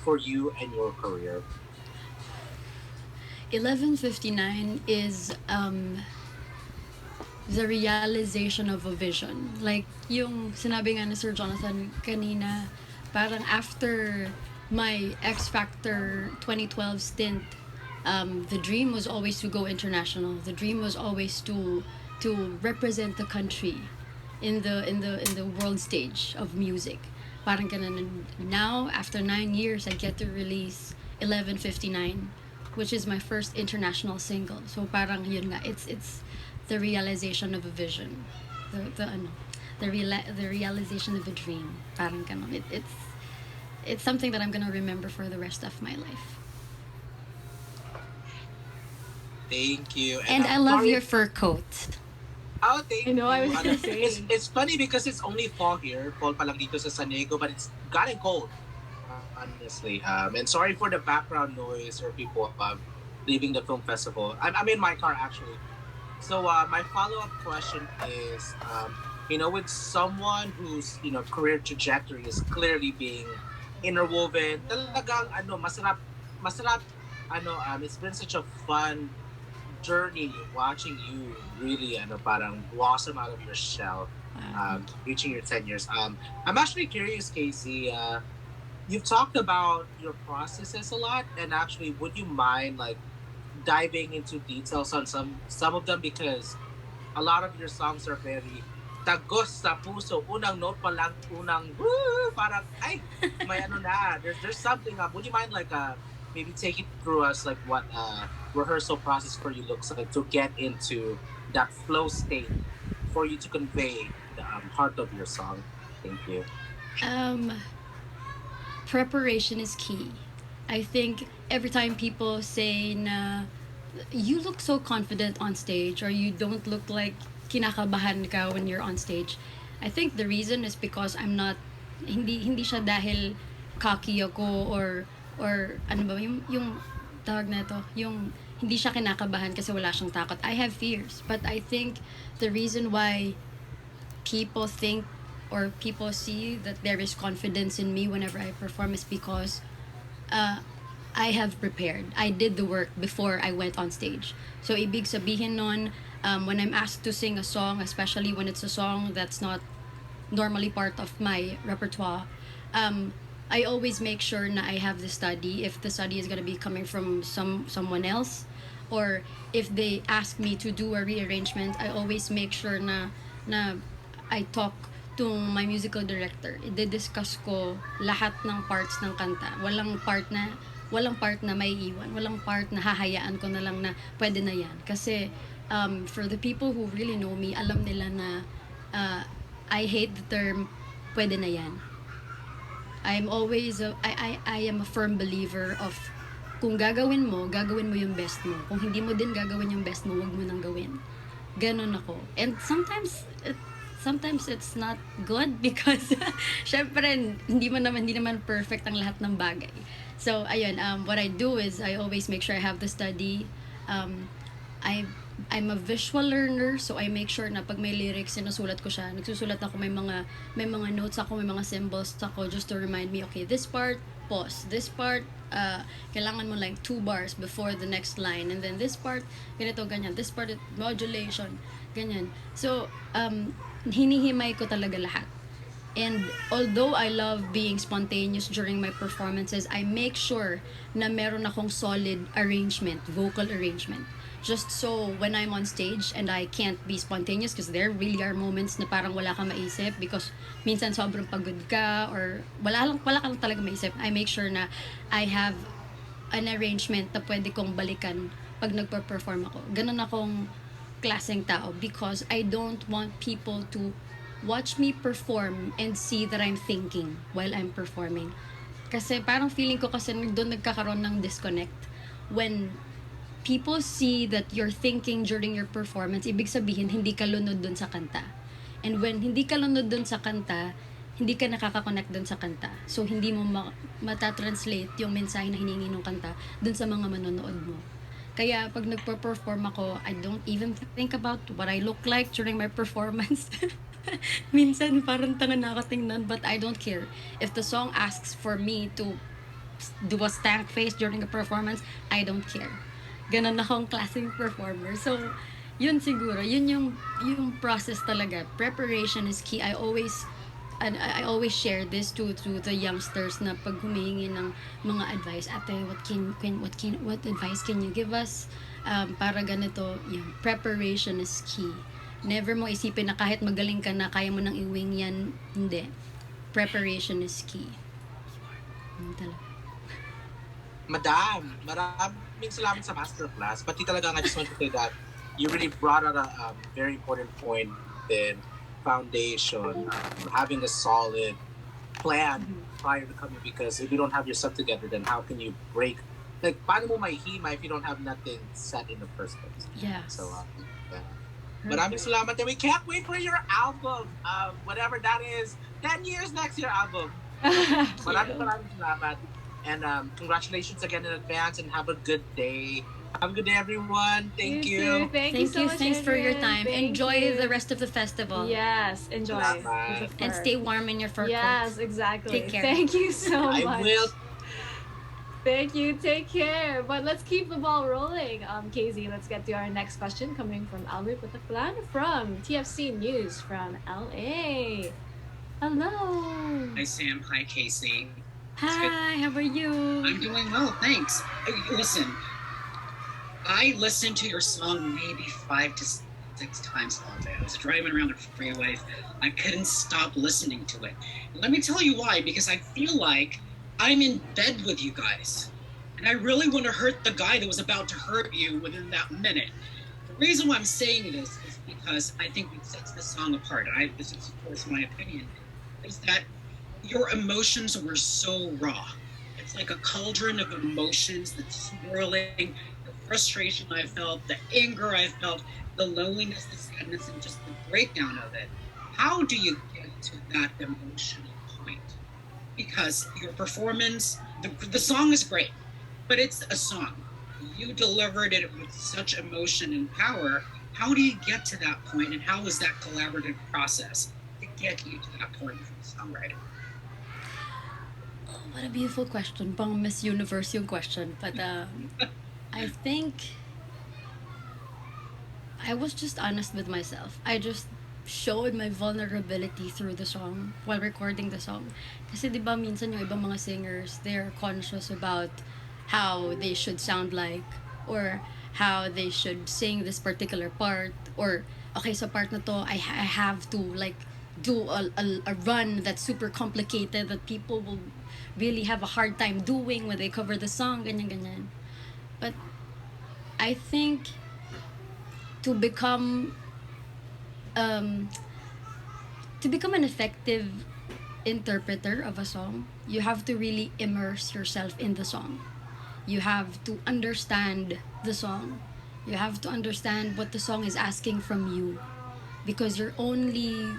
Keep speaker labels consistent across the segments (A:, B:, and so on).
A: for you and your career?
B: 11:59 is the realization of a vision. Like yung sinabi nga ni Sir Jonathan kanina, parang after my X Factor 2012 stint, the dream was always to go international. The dream was always to represent the country in the world stage of music. Parang ganun. And now after 9 years, I get to release 11:59, which is my first international single. So parang yun nga, it's the realization of a vision, the ano, the realization of a dream. Parang ganun. It's something that I'm gonna remember for the rest of my life.
A: Thank you. And
B: And I love
A: Mari,
B: your fur coat.
A: oh,
C: I
A: thank
C: know, I
A: you.
C: was
A: Ano,
C: gonna say.
A: it's funny because it's only fall here. Fall pa lang dito sa San Diego, but it's gotten cold, honestly. And sorry for the background noise or people leaving the film festival. I'm in my car actually. So my follow-up question is, with someone whose career trajectory is clearly being interwoven, talagang masarap, it's been such a fun journey watching you really parang blossom out of your shell, reaching your 10 years. I'm actually curious, Casey. You've talked about your processes a lot, and actually, would you mind like diving into details on some of them, because a lot of your songs are very tagos sa puso. Unang note pa lang, unang woo, parang ay may na. There's something. Would you mind like maybe take it through us like what rehearsal process for you looks like to get into that flow state for you to convey the heart of your song? Thank you.
B: Um, Preparation is key. I think every time people say na you look so confident on stage or you don't look like kinakabahan ka when you're on stage, I think the reason is because I'm not, hindi siya dahil cocky ako or ano ba yung tawag na to, yung hindi siya kinakabahan kasi wala siyang takot. I have fears, but I think the reason why people think or people see that there is confidence in me whenever I perform is because uh, I have prepared. I did the work before I went on stage. So ibig sabihin nun, when I'm asked to sing a song, especially when it's a song that's not normally part of my repertoire, I always make sure na I have the study. If the study is gonna be coming from someone else, or if they ask me to do a rearrangement, I always make sure na I talk to my musical director. I-discuss ko lahat ng parts ng kanta. Walang part na may iwan. Walang part na hahayaan ko na lang na pwede na yan. Kasi for the people who really know me, alam nila na uh, I hate the term pwede na yan. I am a firm believer of kung gagawin mo yung best mo. Kung hindi mo din gagawin yung best mo, wag mo nang gawin. Ganon ako. And sometimes it's not good because syempre hindi naman perfect ang lahat ng bagay. So ayun, what I do is I always make sure I have the study. I I'm a visual learner, so I make sure na pag may lyrics sinusulat ko siya. Nagsusulat ako, may mga notes ako, may mga symbols ako just to remind me, okay, this part pause. This part kailangan mo like 2 bars before the next line, and then this part ganito ganyan. This part modulation ganyan. So hinihimay ko talaga lahat. And although I love being spontaneous during my performances, I make sure na meron akong solid arrangement, vocal arrangement. Just so when I'm on stage and I can't be spontaneous, because there really are moments na parang wala kang maisip because minsan sobrang pagod ka or wala ka lang talaga maisip. I make sure na I have an arrangement na pwede kong balikan pag nagpa-perform ako. Ganun akong klaseng tao because I don't want people to watch me perform and see that I'm thinking while I'm performing. Kasi parang feeling ko kasi doon nagkakaroon ng disconnect. When people see that you're thinking during your performance, ibig sabihin hindi ka lunod doon sa kanta. And when hindi ka lunod doon sa kanta, hindi ka nakaka-connect doon sa kanta. So hindi mo matatranslate yung mensahe na hiningi ng kanta doon sa mga manonood mo. Kaya pag nagpo-perform ako, I don't even think about what I look like during my performance. Minsan parang tanga nakatingnan, but I don't care. If the song asks for me to do a stank face during a performance, I don't care. Ganon akong klaseng performer. So, yun siguro, yun yung process talaga. Preparation is key. And I always share this to the youngsters na pag humihingi ng mga advice, ate, what advice can you give us? Para ganito, yung preparation is key. Never mo isipin na kahit magaling ka na, kaya mo nang iwing yan. Hindi. Preparation is key. Yun talaga.
A: Madam, maraming salamat sa masterclass. Pati talaga, I just want to say that you really brought out a very important point in foundation, having a solid plan prior to coming, because if you don't have yourself together, then how can you break? Like, paano mo mahihima if you don't have nothing set in the first place?
B: Yes.
A: So, yeah. Maraming salamat. And we can't wait for your album. Whatever that is. 10 years next year album. Maraming salamat. And congratulations again in advance, and have a good day. Have a good day, everyone. Thank you.
C: Too. Thank you so much.
B: Thanks for your
C: Adrian.
B: time.
C: Thank
B: Enjoy
C: you.
B: the rest of the festival.
C: Yes, enjoy.
A: Salamat.
C: With the
B: And
C: fur.
B: stay warm in your fur
C: Yes,
B: coats.
C: exactly.
B: Take care.
C: Thank you so
A: I
C: much.
A: will.
C: Thank you. Take care. But let's keep the ball rolling. KZ, let's get to our next question coming from Albert Pataclan from TFC News from LA. Hello.
D: Hi, Sam. Hi, Casey.
B: Hi, how are you?
D: I'm doing well, thanks. Listen, I listened to your song maybe 5 to 6 times all day. I was driving around the freeways. I couldn't stop listening to it. And let me tell you why, because I feel like I'm in bed with you guys. And I really want to hurt the guy that was about to hurt you within that minute. The reason why I'm saying this is because I think what sets this song apart, and this is of course my opinion, is that your emotions were so raw. It's like a cauldron of emotions that's swirling. The frustration I felt, the anger I felt, the loneliness, the sadness, and just the breakdown of it. How do you get to that emotional point? Because your performance, the song is great, but it's a song. You delivered it with such emotion and power. How do you get to that point, and how was that collaborative process to get you to that point from songwriting?
B: Oh, what a beautiful question. Pang Miss Universe yung question. But I think I was just honest with myself. I just showed my vulnerability through the song while recording the song. Kasi di ba minsan yung ibang mga singers, they're conscious about how they should sound like, or how they should sing this particular part, or okay, sa part na to, I have to like do a run that's super complicated that people will really have a hard time doing when they cover the song, ganyan ganyan. But I think to become an effective interpreter of a song, you have to really immerse yourself in the song. You have to understand the song. You have to understand what the song is asking from you, because you're only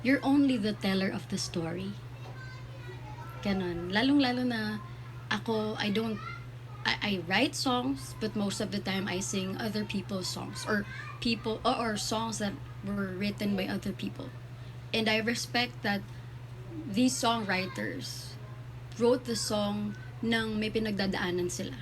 B: the teller of the story. Ganon. Lalong-lalo na ako, I write songs, but most of the time I sing other people's songs, or songs that were written by other people. And I respect that these songwriters wrote the song nang may pinagdadaanan sila.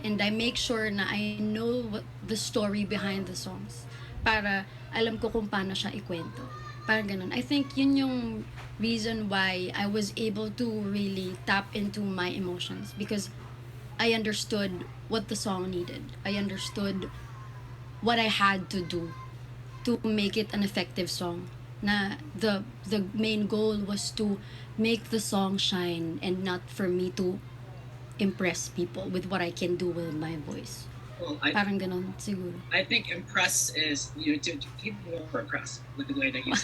B: And I make sure na I know what the story behind the songs, para alam ko kung paano siya ikwento. Parang ganun. I think yun yung reason why I was able to really tap into my emotions, because I understood what the song needed. I understood what I had to do to make it an effective song. Na the main goal was to make the song shine, and not for me to impress people with what I can do with my voice.
D: Well,
B: Parang ganon siguro.
D: I think impress is, to people are impressed with the way that you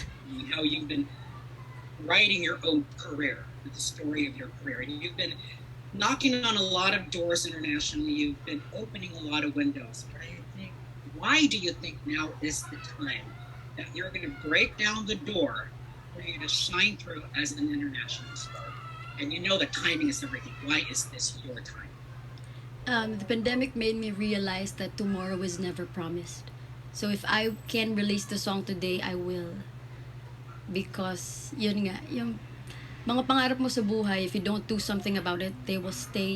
D: how you've been writing your own career, with the story of your career, and you've been knocking on a lot of doors internationally. You've been opening a lot of windows. But I think, why do you think now is the time that you're going to break down the door for you to shine through as an international star? And you know that timing is everything. Why is this your time?
B: The pandemic made me realize that tomorrow is never promised. So if I can release the song today, I will. Because, yun nga, mga pangarap mo sa buhay, if you don't do something about it, they will stay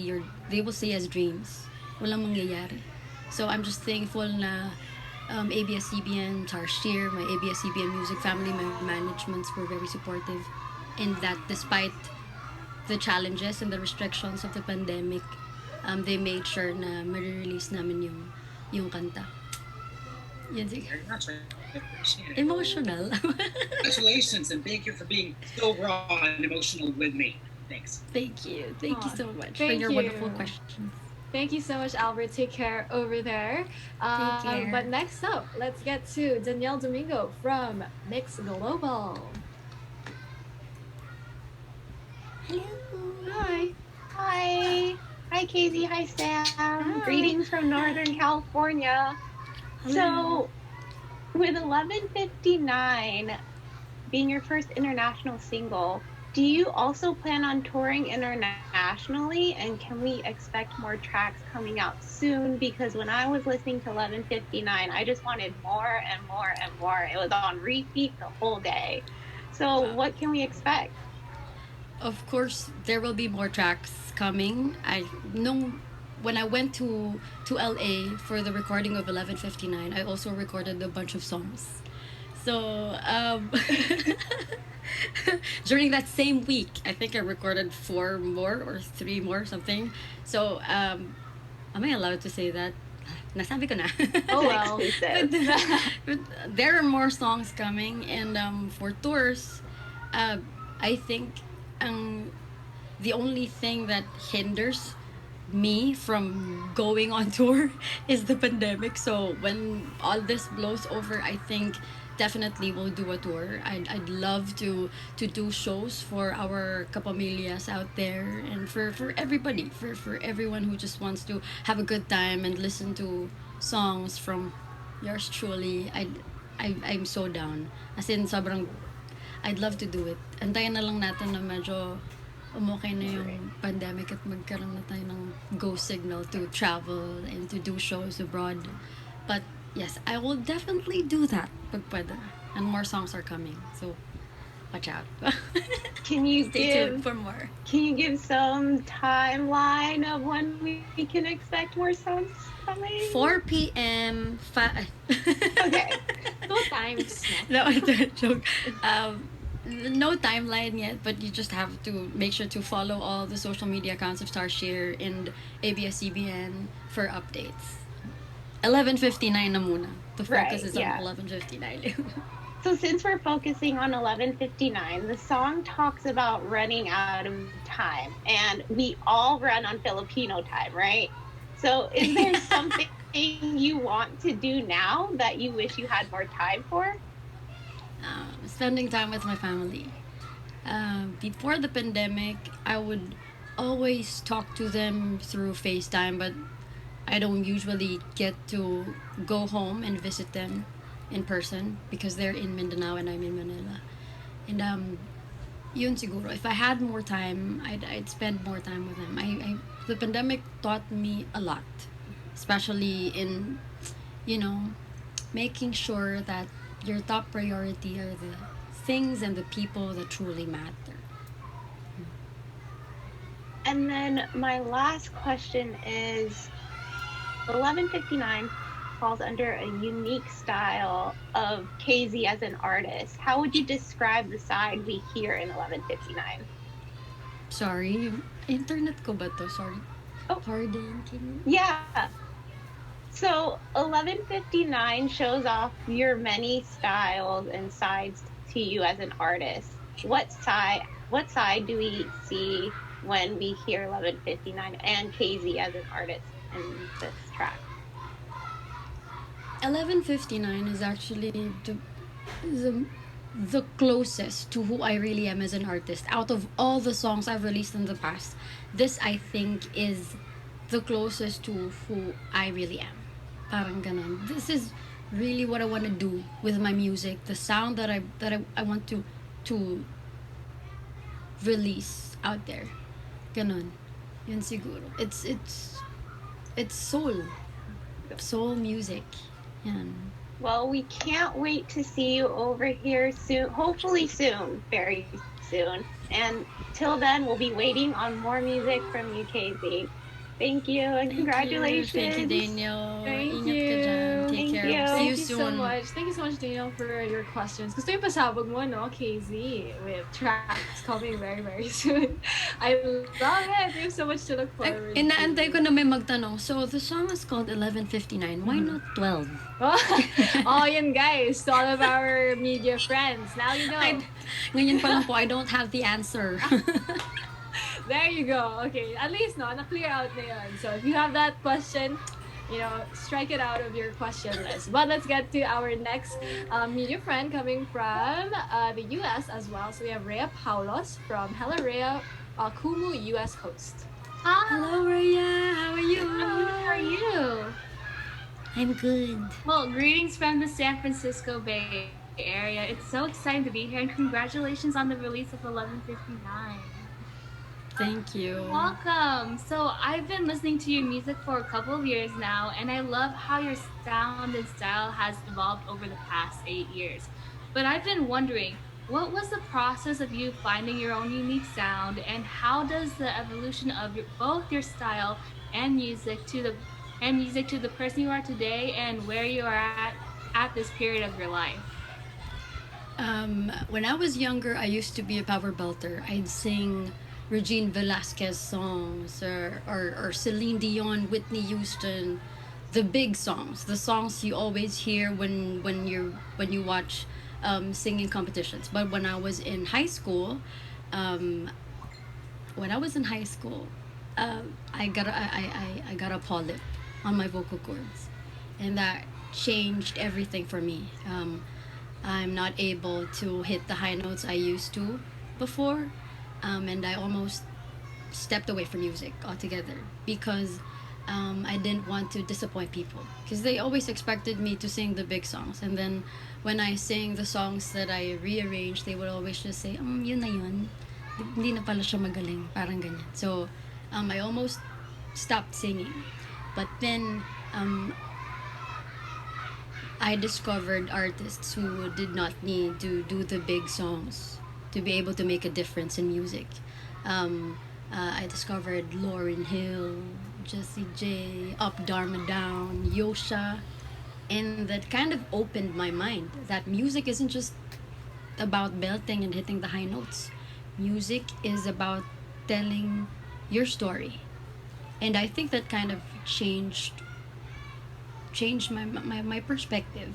B: as dreams. Walang mangyayari. So I'm just thankful na ABS-CBN, Tarshir, my ABS-CBN music family, my managements were very supportive, and that despite the challenges and the restrictions of the pandemic, they made sure na ma-release namin yung kanta. Yan sige.
D: Very much. I appreciate it.
B: Emotional.
D: Congratulations, and thank you for being so raw and emotional with me. Thanks.
B: Thank you. Thank you
C: Aw,
B: so much for
C: thank
B: your wonderful
C: you.
B: questions.
C: Thank you so much, Albert. Take care over there.
B: Take care.
C: But next up, let's get to Danielle Domingo from Mix Global.
B: Hello.
C: Hi.
E: Hi. Hi, Casey. Hi, Sam.
C: Hi.
E: Greetings from Northern California. So, with 11:59 being your first international single, do you also plan on touring internationally? And can we expect more tracks coming out soon? Because when I was listening to 11:59, I just wanted more and more and more. It was on repeat the whole day. So, what can we expect?
B: Of course, there will be more tracks coming. When I went to LA for the recording of 11:59, I also recorded a bunch of songs. So during that same week, I think I recorded 4 more or 3 more something. So am I allowed to say that? Nasabi ko na.
C: Oh well.
E: Exclusive.
B: But there are more songs coming, and for tours, I think the only thing that hinders me from going on tour is the pandemic. So when all this blows over, I think definitely we'll do a tour. I'd love to do shows for our kapamillas out there, and for everybody, for everyone who just wants to have a good time and listen to songs from yours truly. I'm so down. As in, sobrang I'd love to do it. Antayin na lang natin na medyo umokay na yung pandemic at magkaroon na tayo ng go signal to travel and to do shows abroad. But yes, I will definitely do that pag pwede. And more songs are coming. So watch out.
E: Can you
B: Stay tuned
E: give
B: for more.
E: Can you give some timeline of when we can expect more songs coming?
B: 4 p.m.
E: Okay.
C: No times.
B: No, I don't joke. No timeline yet, but you just have to make sure to follow all the social media accounts of Starshare and ABS-CBN for updates. 11:59 na muna. The focus
E: Right,
B: is
E: yeah.
B: on 11:59.
E: So since we're focusing on 11:59, the song talks about running out of time, and we all run on Filipino time, right? So is there something you want to do now that you wish you had more time for?
B: Spending time with my family. Before the pandemic, I would always talk to them through FaceTime, but I don't usually get to go home and visit them in person because they're in Mindanao and I'm in Manila. And yun siguro. If I had more time, I'd spend more time with them. The pandemic taught me a lot, especially in, making sure that your top priority are the things and the people that truly matter.
E: And then my last question is 11:59 falls under a unique style of KZ as an artist. How would you describe the side we hear in 11:59?
B: Sorry, yung internet ko ba to? Sorry.
E: Oh.
B: Pardon, can you?
E: Yeah. So 11:59 shows off your many styles and sides to you as an artist. What side do we see when we hear 11:59 and KZ as an artist in this track?
B: 11:59 is actually the closest to who I really am as an artist. Out of all the songs I've released in the past, this I think is the closest to who I really am. Parang ganon. This is really what I want to do with my music. The sound that I want to release out there. Ganon. Yun siguro. It's soul music. Yan.
E: Well, we can't wait to see you over here soon. Hopefully soon, very soon. And till then, we'll be waiting on more music from you, KZ. Thank you and
B: Thank you. Thank you,
E: congratulations.
B: Daniel.
C: Thank
B: Ingat ka dyan.
C: you.
B: Take
E: Thank
B: care. See
E: you.
B: you
C: Thank you so
B: soon.
C: much. Thank you so much, Daniel, for your questions. Gusto yung pasabog mo, no, KZ, with tracks coming very, very soon. I love it. We have so much to look forward to.
B: Inaantay ko na may magtanong. So, the song is called 11:59. Why not 12?
C: Oh, yun guys, to all of our media friends. Now you know.
B: Ngayon pa lang po, I don't have the answer.
C: There you go. Okay, at least no, na-clear out na yun. So if you have that question, strike it out of your question list. But let's get to our next media friend coming from the US as well. So we have Rhea Paulos from Hello Rhea, Kumu US host.
F: Hi,
B: Hello, Rhea. How are you?
F: how are you?
B: I'm good.
F: Well, greetings from the San Francisco Bay Area. It's so exciting to be here, and congratulations on the release of 11:59.
B: Thank you.
F: Welcome. So, I've been listening to your music for a couple of years now, and I love how your sound and style has evolved over the past 8 years. But I've been wondering, what was the process of you finding your own unique sound, and how does the evolution of both your style and music to the person you are today and where you are at this period of your life?
B: When I was younger, I used to be a power belter. I'd sing Regine Velasquez songs or Celine Dion, Whitney Houston, the big songs, the songs you always hear when you watch singing competitions. But um, when I was in high school, I got a polyp on my vocal cords, and that changed everything for me. I'm not able to hit the high notes I used to before, and I almost stepped away from music altogether because I didn't want to disappoint people because they always expected me to sing the big songs, and then when I sing the songs that I rearranged, they would always just say, yun na yun. Hindi na pala siya magaling. Parang ganyan. So, I almost stopped singing. But then, I discovered artists who did not need to do the big songs to be able to make a difference in music. I discovered Lauryn Hill, Jessie J, Up Dharma Down, Yosha, and that kind of opened my mind that music isn't just about belting and hitting the high notes. Music is about telling your story. And I think that kind of changed my perspective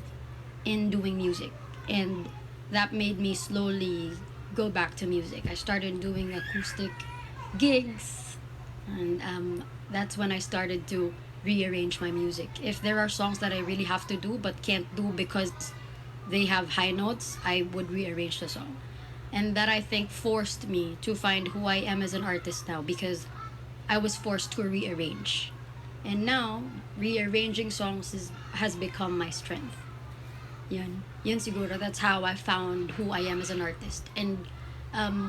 B: in doing music, and that made me slowly go back to music. I started doing acoustic gigs, and that's when I started to rearrange my music. If there are songs that I really have to do but can't do because they have high notes, I would rearrange the song. And that, I think, forced me to find who I am as an artist now because I was forced to rearrange. And now, rearranging songs has become my strength. Yun siguro. That's how I found who I am as an artist. And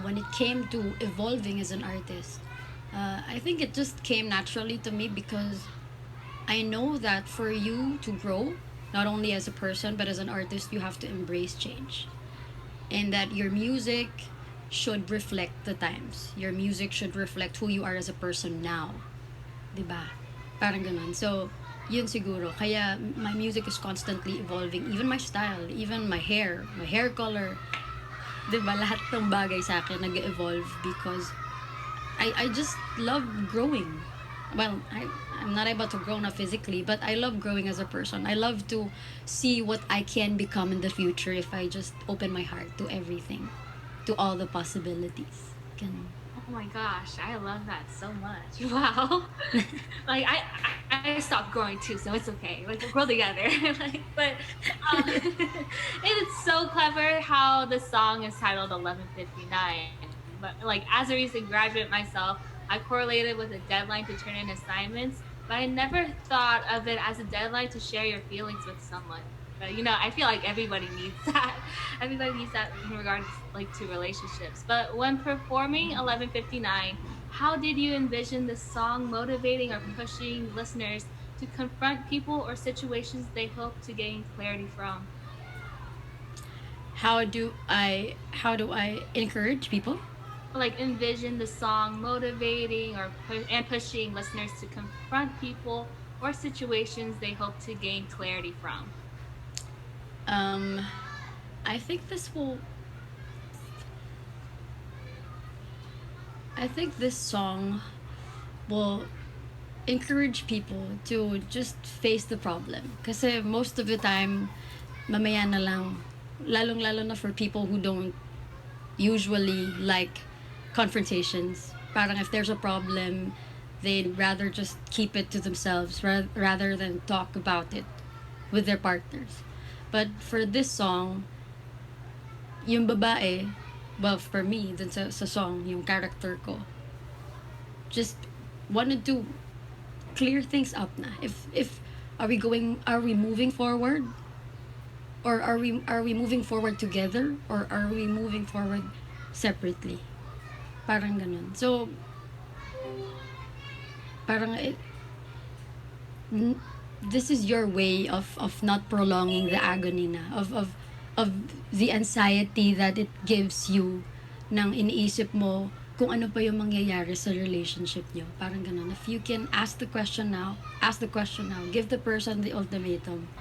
B: when it came to evolving as an artist, I think it just came naturally to me because I know that for you to grow, not only as a person but as an artist, you have to embrace change. And that your music should reflect the times. Your music should reflect who you are as a person now. 'Di ba? Parang ganun. So, yun siguro. Kaya my music is constantly evolving. Even my style, even my hair color. 'Di ba? Lahat ng bagay sa akin nag-evolve because I just love growing. Well, I'm not able to grow now physically, but I love growing as a person. I love to see what I can become in the future if I just open my heart to everything, to all the possibilities. Ganun.
F: Oh my gosh, I love that so much. Wow. Like I stopped growing too, so it's okay. Like we'll grow together. But it is so clever how the song is titled 11:59. But like as a recent graduate myself, I correlated with a deadline to turn in assignments, but I never thought of it as a deadline to share your feelings with someone. But I feel like everybody needs that. Everybody needs that in regards like to relationships. But when performing 11:59, how did you envision the song motivating or pushing listeners to confront people or situations they hope to gain clarity from?
B: How do I encourage people?
F: like envision the song motivating and pushing listeners to confront people or situations they hope to gain clarity from?
B: Um, I think this will. I think this song will encourage people to just face the problem. Kasi most of the time, mamaya na lang, lalong-lalo na for people who don't usually like confrontations. Parang if there's a problem, they'd rather just keep it to themselves rather than talk about it with their partners. But for this song, yung babae, well, for me, dun sa song, yung character ko, just wanted to clear things up na. If are we moving forward, or are we moving forward together, or are we moving forward separately? Parang ganun. So parang this is your way of not prolonging the agony na of the anxiety that it gives you nang iniisip mo kung ano pa yung mangyayari sa relationship nyo. Parang ganun. If you can ask the question now, give the person the ultimatum.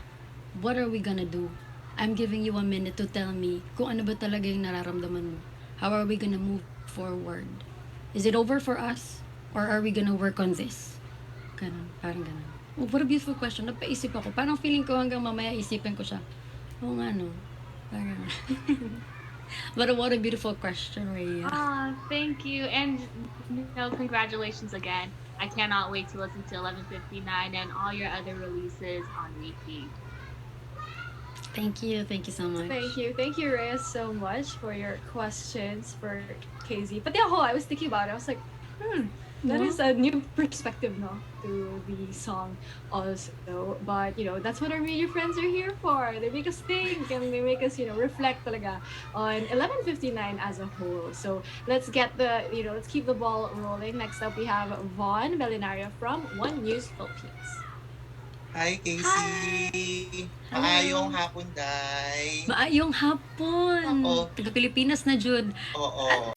B: What are we gonna do? I'm giving you a minute to tell me kung ano ba talaga yung nararamdaman mo. How are we gonna move forward? Is it over for us? Or are we gonna work on this? Ganun, parang ganun. Oh, what a beautiful question. Napaisip ako. Parang feeling ko hanggang mamaya isipin ko siya. Oo nga, no? Parang But what a beautiful question, Rhea.
F: Thank you. And congratulations again. I cannot wait to listen to 11:59 and all your other releases on repeat.
B: Thank you so much.
C: Thank you, Reyes, so much for your questions for KZ. But yeah, I was thinking about it. I was like, that is a new perspective, no, to the song also. But that's what our media friends are here for. They make us think and they make us, reflect talaga on 11:59 as a whole. So let's get let's keep the ball rolling. Next up, we have Von Belinaria from One News Philippines.
G: Hi, Casey! Maayong hapon, Day!
B: Maayong hapon!
G: Oo.
B: Taga Pilipinas na, Jude.
G: Oo.